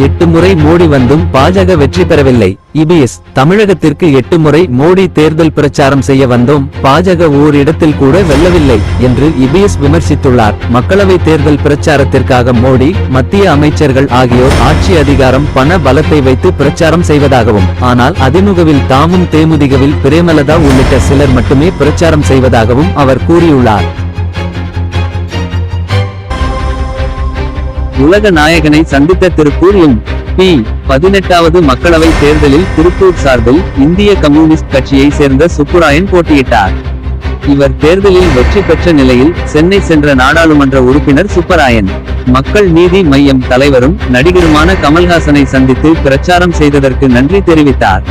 8 முறை மோடி வந்தும் பாஜக வெற்றி பெறவில்லை. இபிஎஸ்: தமிழகத்திற்கு 8 முறை மோடி தேர்தல் பிரச்சாரம் செய்ய வந்தோம், பாஜக ஓர் இடத்தில் கூட வெல்லவில்லை என்று இபிஎஸ் விமர்சித்துள்ளார். மக்களவை தேர்தல் பிரச்சாரத்திற்காக மோடி, மத்திய அமைச்சர்கள் ஆகியோர் ஆட்சி அதிகாரம், பண பலத்தை வைத்து பிரச்சாரம் செய்வதாகவும், ஆனால் அதிமுகவில் தாமும் தேமுதிகவில் பிரேமலதா உள்ளிட்ட சிலர் மட்டுமே பிரச்சாரம் செய்வதாகவும் அவர் கூறியுள்ளார். உலக நாயகனை சந்தித்த திருப்பூர் எம்.பி. 18வது மக்களவை தேர்தலில் திருப்பூர் சார்பில் இந்திய கம்யூனிஸ்ட் கட்சியை சேர்ந்த சுப்புராயன் போட்டியிட்டார். இவர் தேர்தலில் வெற்றி பெற்ற நிலையில் சென்னை சென்ற நாடாளுமன்ற உறுப்பினர் சுப்பராயன், மக்கள் நீதி மய்யம் தலைவரும் நடிகருமான கமல்ஹாசனை சந்தித்து பிரச்சாரம் செய்ததற்கு நன்றி தெரிவித்தார்.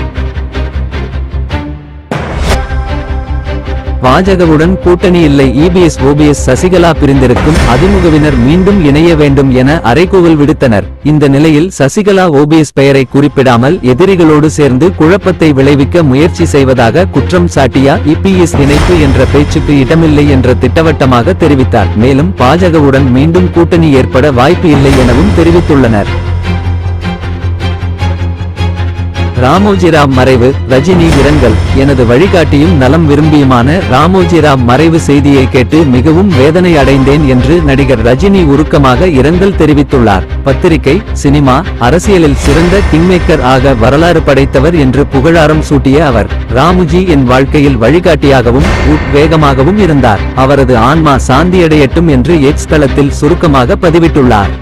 பாஜகவுடன் கூட்டணி இல்லை. இபிஎஸ் ஓபிஎஸ் சசிகலா பிரிந்திருக்கும் அதிமுகவினர் மீண்டும் இணைய வேண்டும் என அறைகூவல் விடுத்தனர். இந்த நிலையில் சசிகலா ஓபிஎஸ் பெயரை குறிப்பிடாமல் எதிரிகளோடு சேர்ந்து குழப்பத்தை விளைவிக்க முயற்சி செய்வதாக குற்றம் சாட்டிய இபிஎஸ் இணைப்பு என்ற பேச்சுக்கு இடமில்லை என்று திட்டவட்டமாக தெரிவித்தார். மேலும் பாஜகவுடன் மீண்டும் கூட்டணி ஏற்பட வாய்ப்பு இல்லை எனவும் தெரிவித்துள்ளனர். ராமோஜிராவ் மறைவு, ரஜினி இரங்கல். எனது வழிகாட்டியும் நலம் விரும்பியுமான ராமோஜிராவ் மறைவு செய்தியை கேட்டு மிகவும் வேதனை அடைந்தேன் என்று நடிகர் ரஜினி உருக்கமாக இரங்கல் தெரிவித்துள்ளார். பத்திரிகை, சினிமா, அரசியலில் சிறந்த கிங்மேக்கர் ஆக வரலாறு படைத்தவர் என்று புகழாரம் சூட்டிய அவர், ராமுஜி என் வாழ்க்கையில் வழிகாட்டியாகவும் வேகமாகவும் இருந்தார். அவரது ஆன்மா சாந்தியடையட்டும் என்று எக்ஸ் தளத்தில் சுருக்கமாக பதிவிட்டுள்ளார்.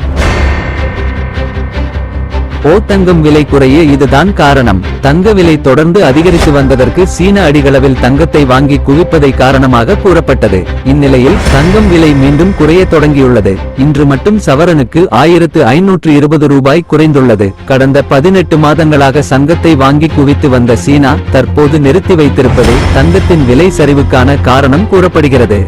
தங்கம் விலை குறைய இதுதான் காரணம். தங்க விலை தொடர்ந்து அதிகரித்து வந்ததற்கு சீன அடிகளவில் தங்கத்தை வாங்கி குவிப்பதை காரணமாக கூறப்பட்டது. இந்நிலையில் தங்கம் விலை மீண்டும் குறைய தொடங்கியுள்ளது. இன்று மட்டும் சவரனுக்கு 1520 ரூபாய் குறைந்துள்ளது. கடந்த 18 மாதங்களாக சங்கத்தை வாங்கி குவித்து வந்த சீனா தற்போது நிறுத்தி வைத்திருப்பதே தங்கத்தின் விலை சரிவுக்கான காரணம் கூறப்படுகிறது.